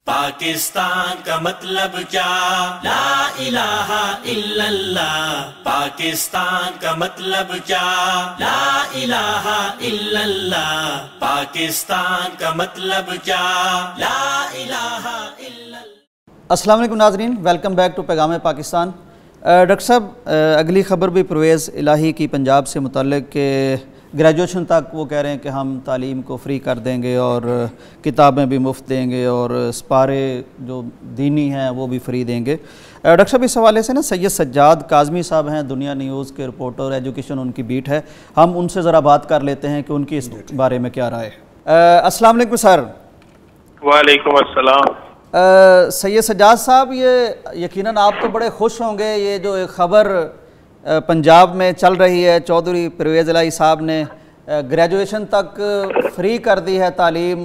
पाकिस्तान का मतलब क्या? ला इलाहा इल्लल्लाह। पाकिस्तान का मतलब क्या? ला इलाहा इल्लल्लाह। पाकिस्तान का मतलब क्या? ला इलाहा इल्लल्लाह। अस्सलाम वालेकुम नाज़रीन, वेलकम बैक टू पैगाम पाकिस्तान। डॉक्टर साहब, अगली ख़बर भी परवेज़ इलाही की पंजाब से मुतल्लिक़ के ग्रेजुएशन तक वो कह रहे हैं कि हम तालीम को फ्री कर देंगे और किताबें भी मुफ्त देंगे और स्पारे जो दीनी हैं वो भी फ्री देंगे। डॉक्टर साहब, इस हवाले से ना सैयद सज्जाद काज़मी साहब हैं, दुनिया न्यूज़ के रिपोर्टर, एजुकेशन उनकी बीट है, हम उनसे ज़रा बात कर लेते हैं कि उनकी इस बारे में क्या राय है। अस्सलाम वालेकुम सर। वालेकुम अस्सलाम। सैयद सज्जाद साहब, ये यकीनन आप तो बड़े खुश होंगे, ये जो एक ख़बर पंजाब में चल रही है, चौधरी परवेज़ इलाही साहब ने ग्रेजुएशन तक फ्री कर दी है तालीम,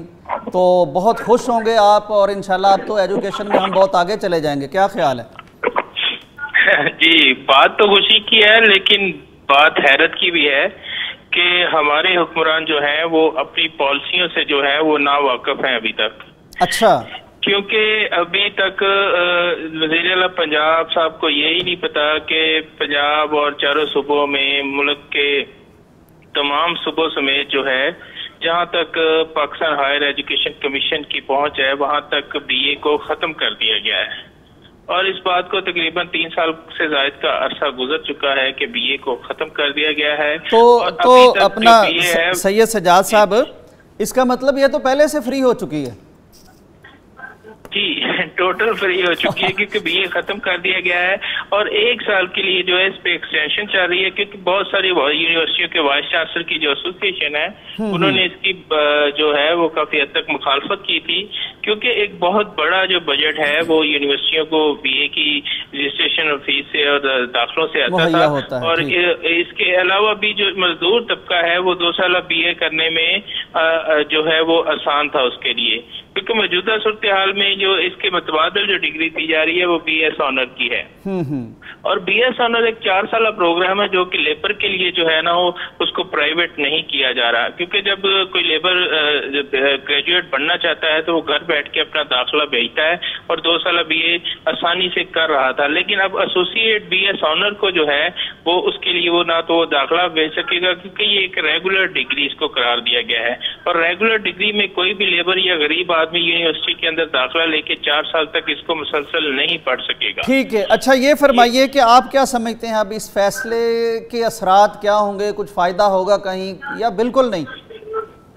तो बहुत खुश होंगे आप और इंशाल्लाह अब तो एजुकेशन में हम बहुत आगे चले जाएंगे, क्या ख्याल है? जी, बात तो खुशी की है, लेकिन बात हैरत की भी है कि हमारे हुक्मरान जो हैं वो अपनी पॉलिसियों से जो है वो नावाकिफ हैं अभी तक। अच्छा। क्योंकि अभी तक वज़ीर-ए-आला पंजाब साहब को यही नहीं पता कि पंजाब और चारों सूबों में मुल्क के तमाम सूबों समेत जो है जहां तक पाकिस्तान हायर एजुकेशन कमीशन की पहुंच है वहां तक बीए को खत्म कर दिया गया है। और इस बात को तकरीबन 3 साल से ज्यादा का अरसा गुजर चुका है कि बीए को खत्म कर दिया गया है। तो अपना सैयद सज्जाद साहब, इसका मतलब ये तो पहले से फ्री हो चुकी है? जी, टोटल फ्री हो चुकी है क्योंकि बीए खत्म कर दिया गया है और 1 साल के लिए जो है इस पे एक्सटेंशन चल रही है, क्योंकि बहुत सारी यूनिवर्सिटियों के वाइस चांसलर की जो एसोसिएशन है उन्होंने इसकी जो है वो काफी हद तक मुखालफत की थी, क्योंकि एक बहुत बड़ा जो बजट है वो यूनिवर्सिटियों को बीए की रजिस्ट्रेशन फीस से और दाखिलों से आता था। और इसके अलावा भी जो मजदूर तबका है वो 2 साल बीए करने में जो है वो आसान था उसके लिए, क्योंकि मौजूदा सूरत हाल में जो इसके मुतबादल जो डिग्री दी जा रही है वो बीएस ऑनर की है। और बीएस ऑनर एक 4 साल प्रोग्राम है जो कि लेबर के लिए जो है ना वो उसको प्राइवेट नहीं किया जा रहा, क्योंकि जब कोई लेबर ग्रेजुएट बनना चाहता है तो वो घर बैठ के अपना दाखिला भेजता है और 2 साल बीए आसानी से कर रहा था। लेकिन अब एसोसिएट बीएस ऑनर को जो है वो उसके लिए वो ना तो वो दाखिला भेज सकेगा, क्योंकि ये एक रेगुलर डिग्री इसको करार दिया गया है। और रेगुलर डिग्री में कोई भी लेबर या गरीब आदमी यूनिवर्सिटी के अंदर दाखिला लेके 4 साल तक इसको मुसलसल नहीं पढ़ सकेगा। ठीक है। अच्छा, ये फरमाइए कि आप क्या समझते हैं अब इस फैसले के असरात क्या होंगे, कुछ फायदा होगा कहीं या बिल्कुल नहीं?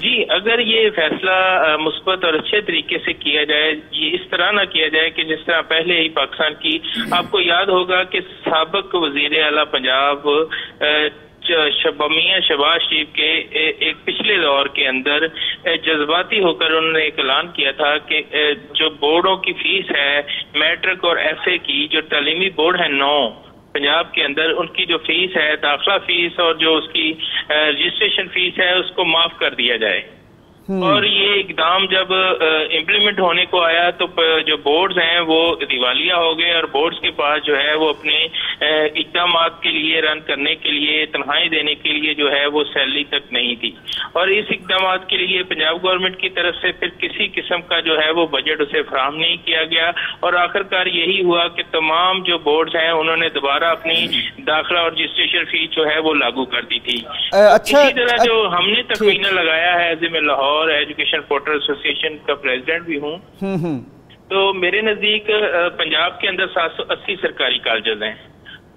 जी, अगर ये फैसला मुस्बत और अच्छे तरीके से किया जाए, ये इस तरह ना किया जाए कि जिस तरह पहले ही पाकिस्तान की, आपको याद होगा कि साबिक वजीर आला पंजाब मियां शहबाज शरीफ के एक पिछले दौर के अंदर जज्बाती होकर उन्होंने एक ऐलान किया था कि जो बोर्डों की फीस है, मैट्रिक और एफए की जो तालीमी बोर्ड है 9 पंजाब के अंदर, उनकी जो फीस है, दाखिला फीस और जो उसकी रजिस्ट्रेशन फीस है उसको माफ कर दिया जाए। और ये इकदाम जब इम्प्लीमेंट होने को आया तो जो बोर्ड्स हैं वो दिवालिया हो गए और बोर्ड्स के पास जो है वो अपने इकदामात के लिए रन करने के लिए, तनख्वाहें देने के लिए जो है वो सैलरी तक नहीं थी। और इस इकदामात के लिए पंजाब गवर्नमेंट की तरफ से फिर किसी किस्म का जो है वो बजट उसे फराहम नहीं किया गया और आखिरकार यही हुआ कि तमाम जो बोर्ड्स हैं उन्होंने दोबारा अपनी दाखिला और रजिस्ट्रेशन फीस जो है वो लागू कर दी थी। इसी तरह जो हमने तखमीना लगाया है, मैं लाहौर और एजुकेशन पोर्टल एसोसिएशन का प्रेसिडेंट भी हूँ, तो मेरे नजदीक पंजाब के अंदर 780 सरकारी कॉलेजेस हैं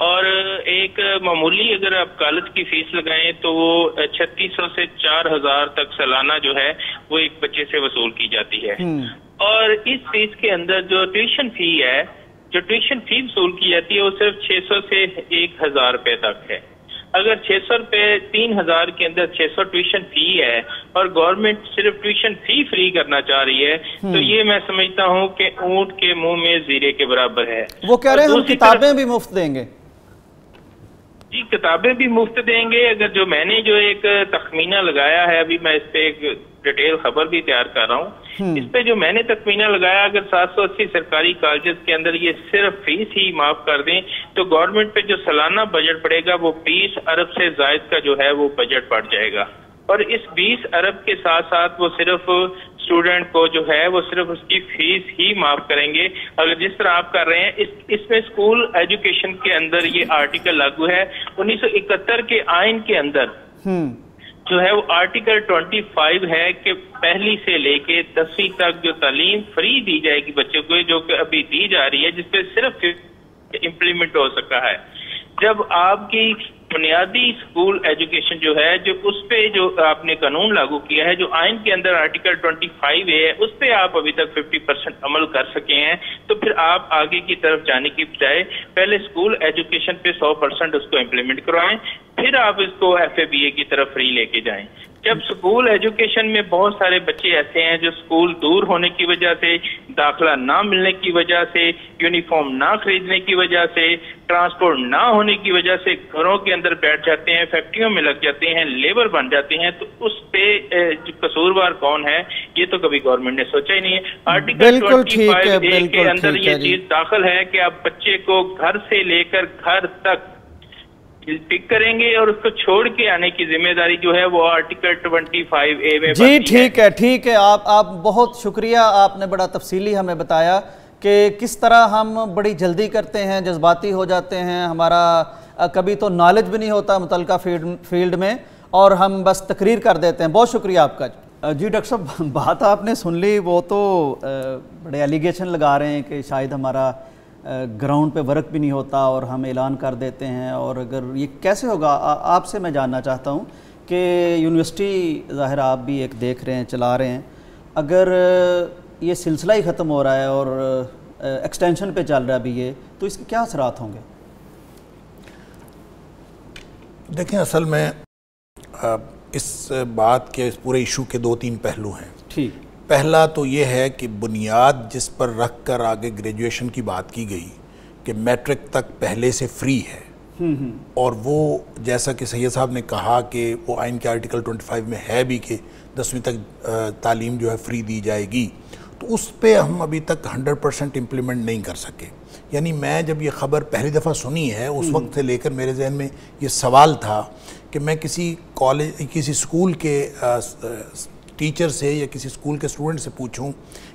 और एक मामूली अगर आप कॉलेज की फीस लगाएं तो वो 3600 से 4000 तक सालाना जो है वो एक बच्चे से वसूल की जाती है। और इस फीस के अंदर जो ट्यूशन फी है, जो ट्यूशन फी वसूल की जाती है वो सिर्फ 600 से 1000 रुपए तक है। अगर 600 रुपए 3000 के अंदर 600 ट्यूशन फी है और गवर्नमेंट सिर्फ ट्यूशन फी फ्री करना चाह रही है, तो ये मैं समझता हूँ कि ऊंट के मुंह में जीरे के बराबर है। वो कह रहे हैं हम किताबें भी मुफ्त देंगे। जी, किताबें भी मुफ्त देंगे। अगर जो मैंने जो एक तखमीना लगाया है, अभी मैं इस पे एक डिटेल खबर भी तैयार कर रहा हूँ, इस पे जो मैंने तखमीना लगाया, अगर 780 सरकारी कॉलेजेस के अंदर ये सिर्फ फीस ही माफ कर दें तो गवर्नमेंट पे जो सालाना बजट पड़ेगा वो 20 अरब से ज्यादा का जो है वो बजट बढ़ जाएगा। और इस 20 अरब के साथ साथ वो सिर्फ स्टूडेंट को जो है वो सिर्फ उसकी फीस ही माफ करेंगे। अगर जिस तरह आप कर रहे हैं, इसमें स्कूल एजुकेशन के अंदर ये आर्टिकल लागू है। 1971 के आइन के अंदर जो है वो आर्टिकल 25 है कि पहली से लेके 10वीं तक जो तालीम फ्री दी जाएगी बच्चों को, जो कि अभी दी जा रही है, जिसपे सिर्फ इम्प्लीमेंट हो सका है। जब आपकी बुनियादी स्कूल एजुकेशन जो है, जो उस पे जो आपने कानून लागू किया है, जो आइन के अंदर आर्टिकल 25 है, उस पे आप अभी तक 50% अमल कर सके हैं, तो फिर आप आगे की तरफ जाने की बजाय पहले स्कूल एजुकेशन पे 100% उसको इम्प्लीमेंट करवाएं, फिर आप इसको FABA की तरफ फ्री लेके जाएं। जब स्कूल एजुकेशन में बहुत सारे बच्चे ऐसे हैं जो स्कूल दूर होने की वजह से, दाखिला ना मिलने की वजह से, यूनिफॉर्म ना खरीदने की वजह से, ट्रांसपोर्ट ना होने की वजह से घरों के अंदर बैठ जाते हैं, फैक्ट्रियों में लग जाते हैं, लेबर बन जाते हैं, तो उस पे कसूरवार कौन है, ये तो कभी गवर्नमेंट ने सोचा ही नहीं है। आर्टिकल 25A के अंदर ये चीज दाखिल है कि आप बच्चे को घर से लेकर घर तक पिक करेंगे और उसको छोड़ के आने की जिम्मेदारी जो है वो आर्टिकल 25A में। जी ठीक है, आप बहुत शुक्रिया, आपने बड़ा तफसीली हमें बताया कि किस तरह हम बड़ी जल्दी करते हैं, जज्बाती हो जाते हैं, हमारा कभी तो नॉलेज भी नहीं होता मुतल्लिका फील्ड में और हम बस तकरीर कर देते हैं। बहुत शुक्रिया आपका। जी डॉक्टर साहब, बात आपने सुन ली, वो तो बड़े एलिगेशन लगा रहे हैं कि शायद हमारा ग्राउंड पे वर्क भी नहीं होता और हम ऐलान कर देते हैं, और अगर ये कैसे होगा, आपसे मैं जानना चाहता हूँ कि यूनिवर्सिटी ज़ाहिर आप भी एक देख रहे हैं, चला रहे हैं, अगर ये सिलसिला ही ख़त्म हो रहा है और एक्सटेंशन पे चल रहा है अभी ये, तो इसके क्या असरात होंगे? देखें, असल में इस बात के, इस पूरे इशू के 2-3 पहलू हैं। ठीक, पहला तो ये है कि बुनियाद जिस पर रख कर आगे ग्रेजुएशन की बात की गई कि मैट्रिक तक पहले से फ्री है, और वो जैसा कि सैयद साहब ने कहा कि वो आइन के आर्टिकल 25 में है भी कि 10वीं तक तालीम जो है फ्री दी जाएगी, तो उस पे हम अभी तक 100% इम्प्लीमेंट नहीं कर सके। यानी मैं जब ये ख़बर पहली दफ़ा सुनी है, उस वक्त से लेकर मेरे जहन में ये सवाल था कि मैं किसी कॉलेज, किसी स्कूल के टीचर से या किसी स्कूल के स्टूडेंट से पूछूं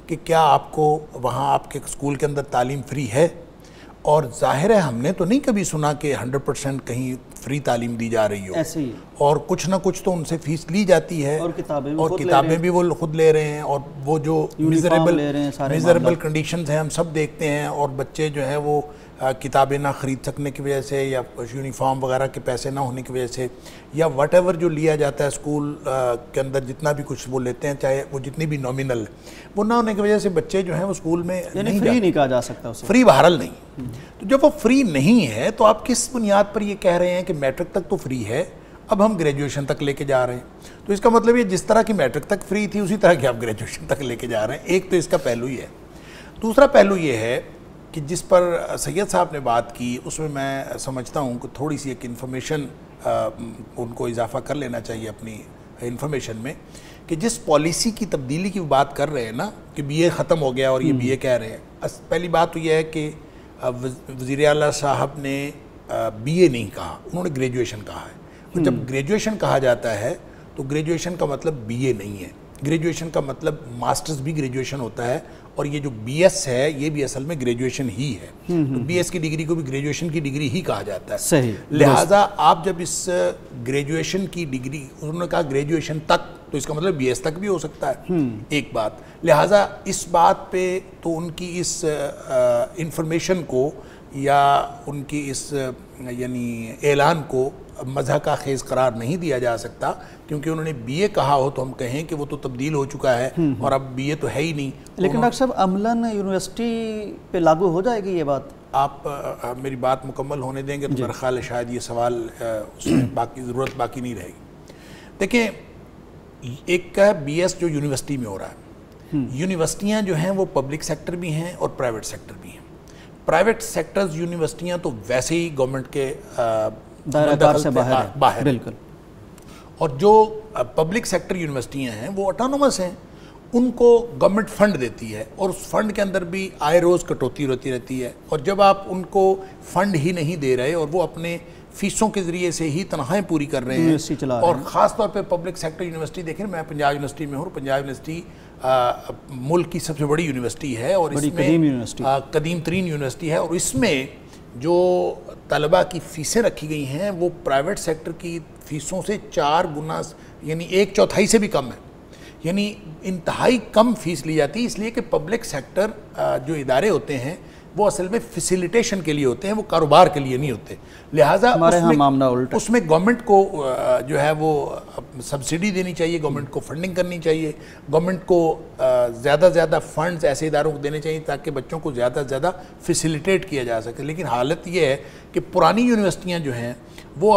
कि क्या आपको वहाँ आपके स्कूल के अंदर तालीम फ्री है, और जाहिर है हमने तो नहीं कभी सुना कि 100% कहीं फ्री तालीम दी जा रही हो, ऐसे ही, और कुछ ना कुछ तो उनसे फीस ली जाती है, और किताबें भी वो खुद ले रहे हैं, और वो जो मिजरेबल कंडीशंस हैं हम सब देखते हैं, और बच्चे जो हैं वो किताबें ना ख़रीद सकने की वजह से, या यूनिफॉर्म वगैरह के पैसे ना होने की वजह से, या वट एवर जो लिया जाता है स्कूल के अंदर जितना भी कुछ वो लेते हैं, चाहे वो जितनी भी नॉमिनल, वो ना होने की वजह से बच्चे जो हैं वो स्कूल में नहीं, फ्री नहीं कहा जा सकता उसे, फ्री बहरहाल नहीं। तो जब वो फ्री नहीं है तो आप किस बुनियाद पर ये कह रहे हैं कि मैट्रिक तक तो फ्री है, अब हम ग्रेजुएशन तक लेके जा रहे हैं? तो इसका मतलब ये जिस तरह की मैट्रिक तक फ्री थी उसी तरह की आप ग्रेजुएशन तक लेके जा रहे हैं। एक तो इसका पहलू ही है। दूसरा पहलू ये है कि जिस पर सैयद साहब ने बात की, उसमें मैं समझता हूँ कि थोड़ी सी एक इन्फॉर्मेशन उनको इजाफा कर लेना चाहिए अपनी इन्फॉर्मेशन में, कि जिस पॉलिसी की तब्दीली की बात कर रहे हैं ना कि BA ख़त्म हो गया और ये BA कह रहे हैं, पहली बात तो यह है कि वज़ीर आला साहब ने BA नहीं कहा, उन्होंने ग्रेजुएशन कहा है। और जब ग्रेजुएशन कहा जाता है तो ग्रेजुएशन का मतलब BA नहीं है, ग्रेजुएशन का मतलब मास्टर्स भी ग्रेजुएशन होता है, और ये जो BS है ये भी असल में ग्रेजुएशन ही है। तो BS की डिग्री को भी ग्रेजुएशन की डिग्री ही कहा जाता है। सही। लिहाजा आप जब इस ग्रेजुएशन की डिग्री, उन्होंने कहा ग्रेजुएशन तक, तो इसका मतलब BS तक भी हो सकता है, एक बात। लिहाजा इस बात पे तो उनकी इस इंफॉर्मेशन को या उनकी इस यानी ऐलान को मज़ह का खेज़ करार नहीं दिया जा सकता, क्योंकि उन्होंने BA कहा हो तो हम कहें कि वो तो तब्दील हो चुका है और अब BA तो है ही नहीं। लेकिन डॉक्टर साहब, अमलन यूनिवर्सिटी पे लागू हो जाएगी ये बात? आप मेरी बात मुकम्मल होने देंगे तो मेरा ख्याल है शायद ये सवाल उसमें बाकी ज़रूरत बाकी नहीं रहेगी। देखिए, एक का BS जो यूनिवर्सिटी में हो रहा है, यूनिवर्सिटियाँ जो हैं वो पब्लिक सेक्टर भी हैं और प्राइवेट सेक्टर भी हैं। प्राइवेट सेक्टर्स यूनिवर्सिटियाँ तो वैसे ही गवर्नमेंट के दायरा से बाहर, बिल्कुल, और जो पब्लिक सेक्टर यूनिवर्सिटियाँ हैं वो ऑटोनोमस हैं, उनको गवर्नमेंट फंड देती है, और उस फंड के अंदर भी आए रोज़ कटौती होती रहती है। और जब आप उनको फंड ही नहीं दे रहे और वो अपने फीसों के ज़रिए से ही तनख्वाहें पूरी कर रहे हैं, और ख़ास तौर पे पब्लिक सेक्टर यूनिवर्सिटी देखें, मैं पंजाब यूनिवर्सिटी में हूँ, पंजाब यूनिवर्सिटी मुल्क की सबसे बड़ी यूनिवर्सिटी है और बड़ी इसमें कदीम तरीन यूनिवर्सिटी है और इसमें जो तलबा की फ़ीसें रखी गई हैं वो प्राइवेट सेक्टर की फ़ीसों से 4 गुना यानी 1/4 से भी कम है, यानी इंतहाई कम फ़ीस ली जाती है, इसलिए कि पब्लिक सेक्टर जो इदारे होते हैं वो असल में फैसिलिटेशन के लिए होते हैं, वो कारोबार के लिए नहीं होते। लिहाजा उसमें गवर्नमेंट को जो है वो सब्सिडी देनी चाहिए, गवर्नमेंट को फंडिंग करनी चाहिए, गवर्नमेंट को ज़्यादा से ज़्यादा फंड्स ऐसे इदारों को देने चाहिए ताकि बच्चों को ज़्यादा से ज़्यादा फैसिलिटेट किया जा सके। लेकिन हालत ये है कि पुरानी यूनिवर्सिटियाँ जो हैं वो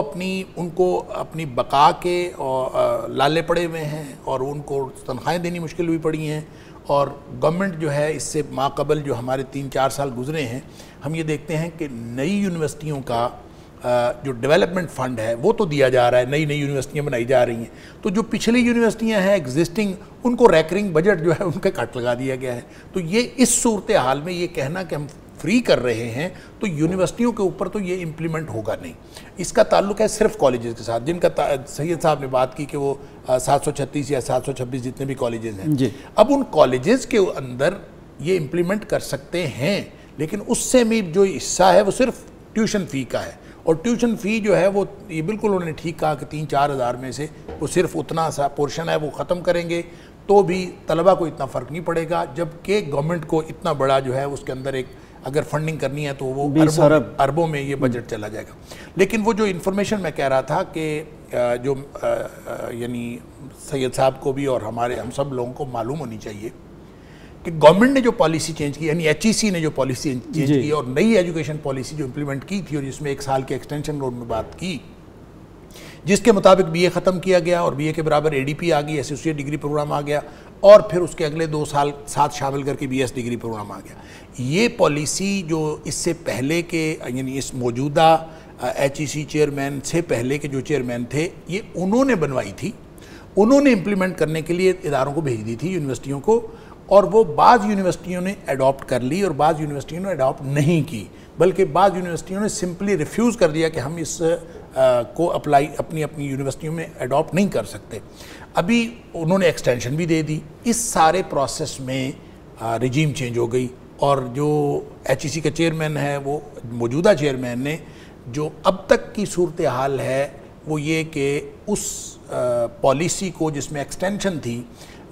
उनको अपनी बका के लाले पड़े हुए हैं और उनको तनख्वाहें देनी मुश्किल हुई पड़ी हैं और गवर्नमेंट जो है इससे माक़बल जो हमारे 3-4 साल गुजरे हैं हम ये देखते हैं कि नई यूनिवर्सिटियों का जो डेवलपमेंट फ़ंड है वो तो दिया जा रहा है, नई यूनिवर्सिटियाँ बनाई जा रही हैं, तो जो पिछली यूनिवर्सिटियाँ हैं एग्जिस्टिंग उनको रैकरिंग बजट जो है उनके कट लगा दिया गया है। तो ये इस सूरत हाल में ये कहना कि हम फ्री कर रहे हैं तो यूनिवर्सिटियों के ऊपर तो ये इम्प्लीमेंट होगा नहीं। इसका ताल्लुक है सिर्फ कॉलेजेस के साथ, जिनका सैयद साहब ने बात की कि वो 736 या 726 जितने भी कॉलेजेस हैं, अब उन कॉलेजेस के अंदर ये इम्प्लीमेंट कर सकते हैं, लेकिन उससे भी जो हिस्सा है वो सिर्फ ट्यूशन फ़ी का है और ट्यूशन फ़ी जो है वो ये बिल्कुल उन्होंने ठीक कहा कि 3-4 हज़ार में से वो सिर्फ उतना सा पोर्शन है वो ख़त्म करेंगे तो भी तलबा को इतना फ़र्क नहीं पड़ेगा, जबकि गवर्नमेंट को इतना बड़ा जो है उसके अंदर एक अगर फंडिंग करनी है तो वो अरबों में ये बजट चला जाएगा। लेकिन वो जो इन्फॉर्मेशन मैं कह रहा था कि जो यानी सैयद साहब को भी और हम सब लोगों को मालूम होनी चाहिए कि गवर्नमेंट ने जो पॉलिसी चेंज की, यानी HEC ने जो पॉलिसी चेंज की और नई एजुकेशन पॉलिसी जो इम्प्लीमेंट की थी और जिसमें 1 साल के एक्सटेंशन रोड में बात की, जिसके मुताबिक BA ख़त्म किया गया और BA के बराबर ADP आ गई, एसोसिएट डिग्री प्रोग्राम आ गया और फिर उसके अगले 2 साल साथ शामिल करके BS डिग्री प्रोग्राम आ गया। ये पॉलिसी जो इससे पहले के यानी इस मौजूदा HEC चेयरमैन से पहले के जो चेयरमैन थे ये उन्होंने बनवाई थी, उन्होंने इम्प्लीमेंट करने के लिए इदारों को भेज दी थी यूनिवर्सिटियों को, और वो बाज़ यूनिवर्सिटियों ने अडॉप्ट कर ली और बाज़ यूनिवर्सिटियों ने अडॉप्ट नहीं की, बल्कि बाज़ यूनिवर्सिटियों ने सिंपली रिफ्यूज़ कर दिया कि हम इस को अप्लाई अपनी यूनिवर्सिटियों में अडॉप्ट नहीं कर सकते। अभी उन्होंने एक्सटेंशन भी दे दी। इस सारे प्रोसेस में रिजीम चेंज हो गई और जो HEC का चेयरमैन है वो मौजूदा चेयरमैन ने जो अब तक की सूरत हाल है वो ये कि उस पॉलिसी को जिसमें एक्सटेंशन थी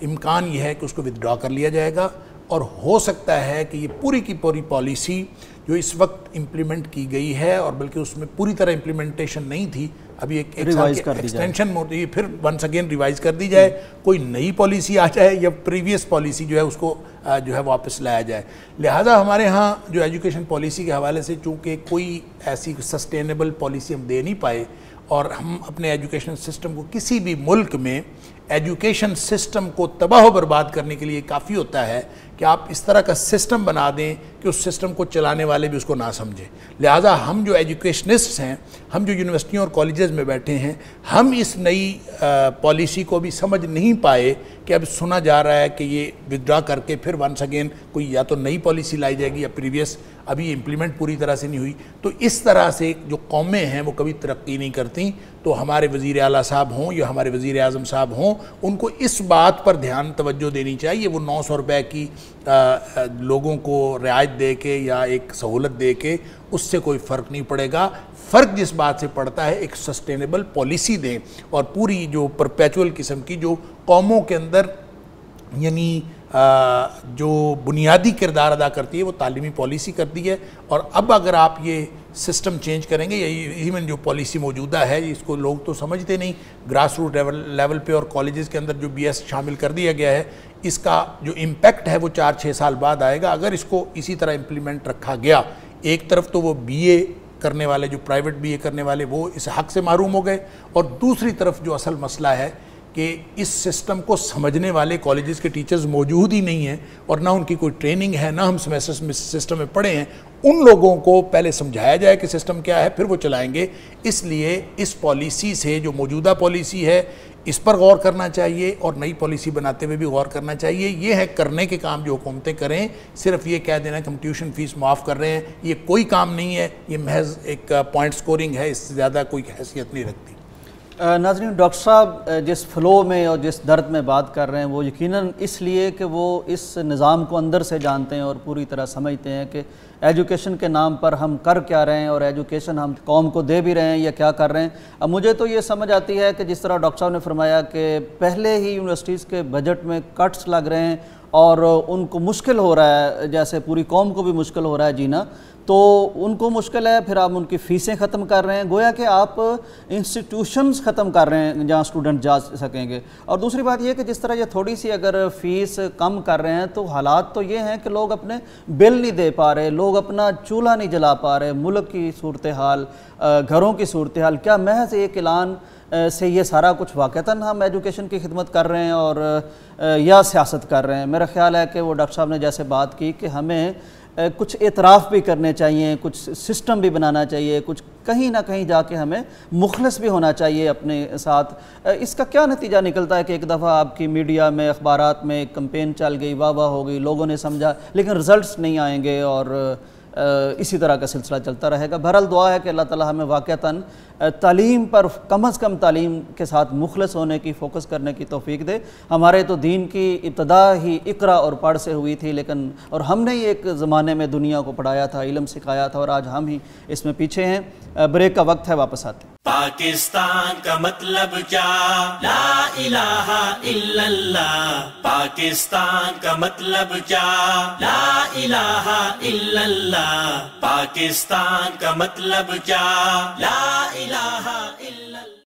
इम्कान ये है कि उसको विदड्रॉ कर लिया जाएगा और हो सकता है कि ये पूरी की पूरी पॉलिसी जो इस वक्त इम्प्लीमेंट की गई है और बल्कि उसमें पूरी तरह इम्प्लीमेंटेशन नहीं थी, अभी एक साल के एक्सटेंशन मोड फिर वंस अगेन रिवाइज कर दी जाए, कोई नई पॉलिसी आ जाए या प्रीवियस पॉलिसी जो है उसको जो है वापस लाया जाए। लिहाजा हमारे यहाँ जो एजुकेशन पॉलिसी के हवाले से चूँकि कोई ऐसी सस्टेनेबल पॉलिसी हम दे नहीं पाए और हम अपने एजुकेशन सिस्टम को किसी भी मुल्क में एजुकेशन सिस्टम को तबाह बर्बाद करने के लिए काफ़ी होता है कि आप इस तरह का सिस्टम बना दें कि उस सिस्टम को चलाने वाले भी उसको ना समझें। लिहाजा हम जो एजुकेशनिस्ट्स हैं, हम जो यूनिवर्सिटियों और कॉलेजेस में बैठे हैं, हम इस नई पॉलिसी को भी समझ नहीं पाए कि अब सुना जा रहा है कि ये विदड्रॉ करके फिर वंस अगेन कोई या तो नई पॉलिसी लाई जाएगी या प्रीवियस अभी इम्प्लीमेंट पूरी तरह से नहीं हुई। तो इस तरह से जो कौमें हैं वो कभी तरक्की नहीं करती। तो हमारे वज़ीर आला साहब हों या हमारे वज़ीर आज़म साहब हों, उनको इस बात पर ध्यान तवज्जो देनी चाहिए। वो 900 रुपए की लोगों को रियायत दे के या एक सहूलत दे के उससे कोई फ़र्क नहीं पड़ेगा। फ़र्क जिस बात से पड़ता है एक सस्टेनेबल पॉलिसी दें और पूरी जो परपेचुअल किस्म की जो कौमों के अंदर यानी जो बुनियादी किरदार अदा करती है वो तालीमी पॉलिसी करती है। और अब अगर आप ये सिस्टम चेंज करेंगे या इवन जो पॉलिसी मौजूदा है इसको लोग तो समझते नहीं, ग्रास रूट लेवल पे और कॉलेजेस के अंदर जो BS शामिल कर दिया गया है इसका जो इम्पेक्ट है वो 4-6 साल बाद आएगा। अगर इसको इसी तरह इम्प्लीमेंट रखा गया, एक तरफ तो वो BA करने वाले जो प्राइवेट BA करने वाले वो इस हक से महरूम हो गए और दूसरी तरफ जो असल मसला है कि इस सिस्टम को समझने वाले कॉलेजेस के टीचर्स मौजूद ही नहीं हैं और ना उनकी कोई ट्रेनिंग है, ना हम सेमेस्टर्स में सिस्टम में पढ़े हैं। उन लोगों को पहले समझाया जाए कि सिस्टम क्या है, फिर वो चलाएंगे। इसलिए इस पॉलिसी से जो मौजूदा पॉलिसी है इस पर गौर करना चाहिए और नई पॉलिसी बनाते हुए भी गौर करना चाहिए। ये है करने के काम जो हुकूमतें करें, सिर्फ ये कह देना कि हम ट्यूशन फ़ीस माफ़ कर रहे हैं, ये कोई काम नहीं है, ये महज एक पॉइंट स्कोरिंग है, इससे ज़्यादा कोई हैसियत नहीं रखती। ناظرین، ڈاکٹر صاحب جس فلو میں اور جس درد میں بات کر رہے ہیں وہ یقیناً اس لیے کہ وہ اس نظام کو اندر سے جانتے ہیں اور پوری طرح سمجھتے ہیں کہ ایجوکیشن کے نام پر ہم کر کیا رہے ہیں اور ایجوکیشن ہم قوم کو دے بھی رہے ہیں یا کیا کر رہے ہیں۔ اب مجھے تو یہ سمجھ آتی ہے کہ جس طرح ڈاکٹر صاحب نے فرمایا کہ پہلے ہی یونیورسٹیز کے بجٹ میں کٹس لگ رہے ہیں اور ان کو مشکل ہو رہا ہے، جیسے پوری قوم کو بھی مشکل ہو رہا ہے جینا، تو ان کو مشکل ہے، پھر آپ ان کی فیسیں ختم کر رہے ہیں، گویا کہ آپ انسٹیٹیوشنز ختم کر رہے ہیں جہاں اسٹوڈنٹ جا سکیں گے۔ اور دوسری بات یہ کہ جس طرح یہ تھوڑی سی اگر فیس کم کر رہے ہیں تو حالات تو یہ ہیں کہ لوگ اپنے بل نہیں دے پا رہے، لوگ اپنا چولہا نہیں جلا پا رہے، ملک کی صورتحال، گھروں کی صورتحال، کیا محض ایک اعلان سے یہ سارا کچھ واقعتاً ہم ایجوکیشن کی خدمت کر رہے ہیں اور یا سیاست کر رہے ہیں؟ میرا خیال ہے کہ وہ ڈاکٹر صاحب نے جیسے بات کی کہ ہمیں کچھ اعتراف بھی کرنے چاہیے، کچھ سسٹم بھی بنانا چاہیے، کچھ کہیں نہ کہیں جا کے ہمیں مخلص بھی ہونا چاہیے اپنے ساتھ۔ اس کا کیا نتیجہ نکلتا ہے کہ ایک دفعہ آپ کی میڈیا میں، اخبارات میں ایک کمپین چل گئی، واہ واہ ہو گئی، لوگوں نے سمجھا، لیکن رزلٹس نہیں آئیں گے اور اسی طرح کا سلسلہ چلتا رہے گا۔ بہرحال دعا ہے کہ اللہ تعالی ہمیں واقعتاً تعلیم پر کم از کم تعلیم کے ساتھ مخلص ہونے کی، فوکس کرنے کی توفیق دے۔ ہمارے تو دین کی ابتدا ہی اقرا اور پڑھ سے ہوئی تھی، لیکن اور ہم نے ہی ایک زمانے میں دنیا کو پڑھایا تھا، علم سکھایا تھا، اور آج ہم ہی اس میں پیچھے ہیں۔ بریک کا وقت ہے، واپس آتے ہیں۔ پاکستان کا مطلب کیا؟ لا الہ الا اللہ۔ پاکستان کا مطلب کیا؟ لا الہ الا اللہ۔ پاکستان کا مطلب کیا؟ لا الہ الا اللہ۔